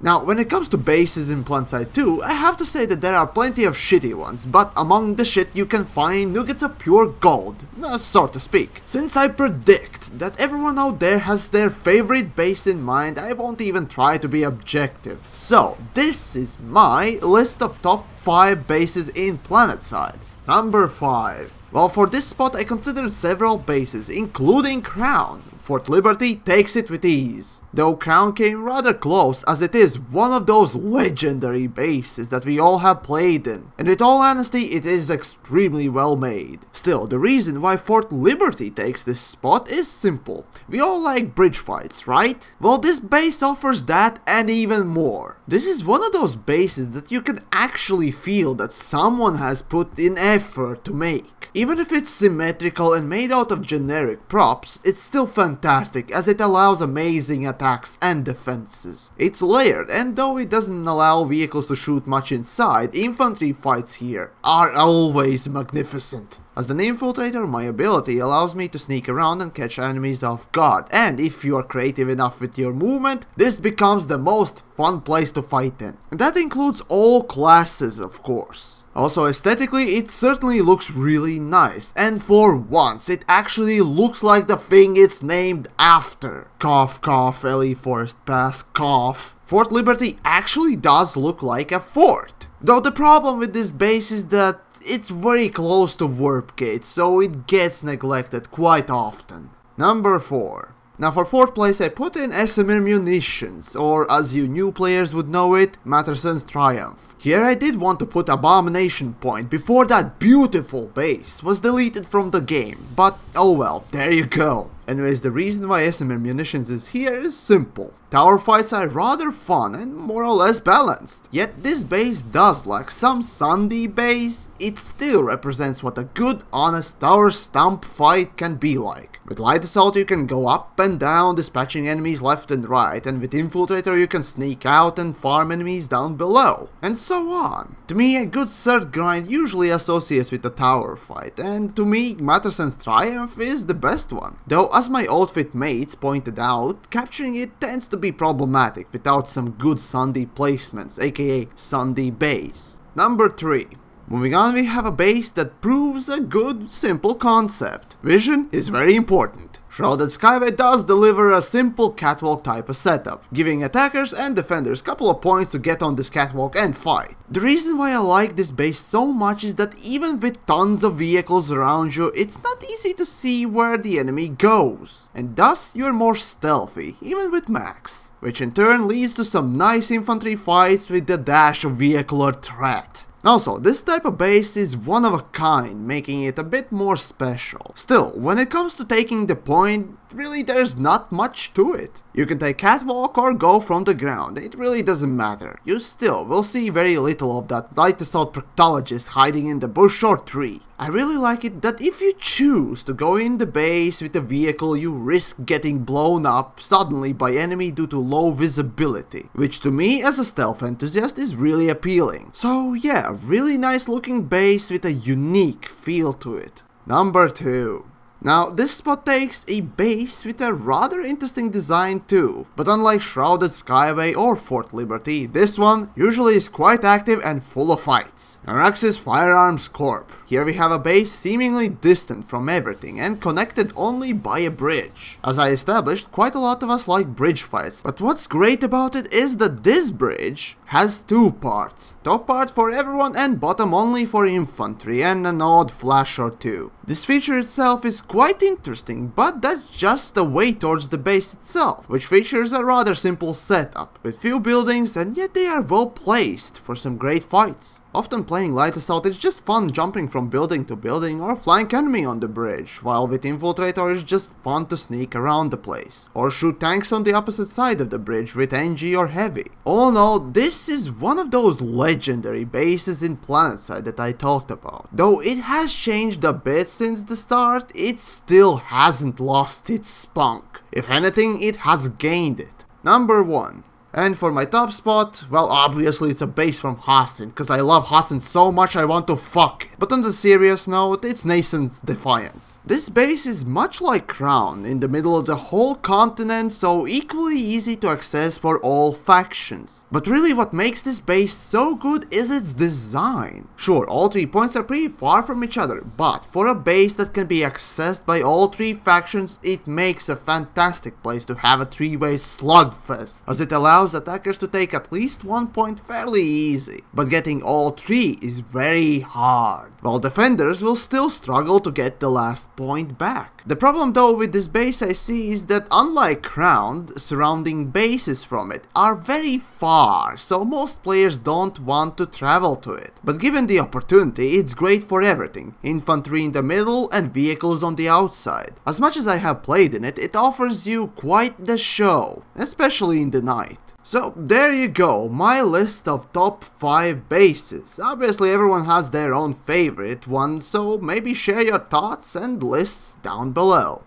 Now, when it comes to bases in Planetside 2, I have to say that there are plenty of shitty ones, but among the shit you can find nuggets of pure gold, so to speak. Since I predict that everyone out there has their favorite base in mind, I won't even try to be objective. So, this is my list of top 5 bases in Planetside. Number 5. Well, for this spot I considered several bases, including Crown. Fort Liberty takes it with ease, though Crown came rather close as it is one of those legendary bases that we all have played in, and with all honesty it is extremely well made. Still, the reason why Fort Liberty takes this spot is simple. We all like bridge fights, right? Well, this base offers that and even more. This is one of those bases that you can actually feel that someone has put in effort to make. Even if it's symmetrical and made out of generic props, it's still fantastic as it allows amazing attacks and defenses. It's layered, and though it doesn't allow vehicles to shoot much inside, infantry fights here are always magnificent. As an infiltrator, my ability allows me to sneak around and catch enemies off guard, and if you are creative enough with your movement, this becomes the most fun place to fight in. And that includes all classes, of course. Also, aesthetically, it certainly looks really nice, and for once, it actually looks like the thing it's named after. Cough cough, LE Forest Pass, cough. Fort Liberty actually does look like a fort. Though the problem with this base is that it's very close to warp gates, so it gets neglected quite often. Number 4. Now for 4th place I put in SMR Munitions, or as you new players would know it, Matterson's Triumph. Here I did want to put Abomination Point before that beautiful base was deleted from the game, but oh well, there you go. Anyways, the reason why SMR Munitions is here is simple. Tower fights are rather fun and more or less balanced. Yet this base does lack some Sunday base, it still represents what a good honest tower stomp fight can be like. With Light Assault you can go up and down dispatching enemies left and right, and with Infiltrator you can sneak out and farm enemies down below, and so on. To me, a good third grind usually associates with a tower fight, and to me Matterson's Triumph is the best one. Though as my outfit mates pointed out, capturing it tends to be problematic without some good Sunday placements, aka Sunday base. Number 3. Moving on, we have a base that proves a good, simple concept. Vision is very important. Shrouded Skybyte does deliver a simple catwalk type of setup, giving attackers and defenders a couple of points to get on this catwalk and fight. The reason why I like this base so much is that even with tons of vehicles around you, it's not easy to see where the enemy goes, and thus you're more stealthy, even with max, which in turn leads to some nice infantry fights with the dash of vehicular threat. Also, this type of base is one of a kind, making it a bit more special. Still, when it comes to taking the point, really there's not much to it. You can take catwalk or go from the ground, it really doesn't matter. You still will see very little of that Light Assault proctologist hiding in the bush or tree. I really like it that if you choose to go in the base with a vehicle, you risk getting blown up suddenly by enemy due to low visibility, which to me as a stealth enthusiast is really appealing. So yeah, really nice looking base with a unique feel to it. Number 2. Now, this spot takes a base with a rather interesting design too, but unlike Shrouded Skyway or Fort Liberty, this one usually is quite active and full of fights. Knoxs Firearms Corp. Here we have a base seemingly distant from everything and connected only by a bridge. As I established, quite a lot of us like bridge fights, but what's great about it is that this bridge has 2 parts. Top part for everyone and bottom only for infantry and an odd flash or 2. This feature itself is quite interesting, but that's just the way towards the base itself, which features a rather simple setup, with few buildings and yet they are well placed for some great fights. Often playing Light Assault is just fun jumping from building to building or flank enemy on the bridge, while with Infiltrator it's just fun to sneak around the place, or shoot tanks on the opposite side of the bridge with NG or Heavy. All in all, this is one of those legendary bases in Planetside that I talked about. Though it has changed a bit since the start, it still hasn't lost its spunk. If anything, it has gained it. Number 1. And for my top spot, well, obviously it's a base from Hassan, cause I love Hassan so much I want to fuck it. But on the serious note, it's Nasus Defiance. This base is much like Crown, in the middle of the whole continent, so equally easy to access for all factions. But really what makes this base so good is its design. Sure, all 3 points are pretty far from each other, but for a base that can be accessed by all 3 factions, it makes a fantastic place to have a 3-way slugfest, as it allows attackers to take at least 1 point fairly easy. But getting all 3 is very hard, while defenders will still struggle to get the last point back. The problem though with this base I see is that unlike Crown, surrounding bases from it are very far, so most players don't want to travel to it. But given the opportunity, it's great for everything, infantry in the middle and vehicles on the outside. As much as I have played in it, it offers you quite the show, especially in the night. So there you go, my list of top 5 bases. Obviously everyone has their own favorite one, so maybe share your thoughts and lists down below.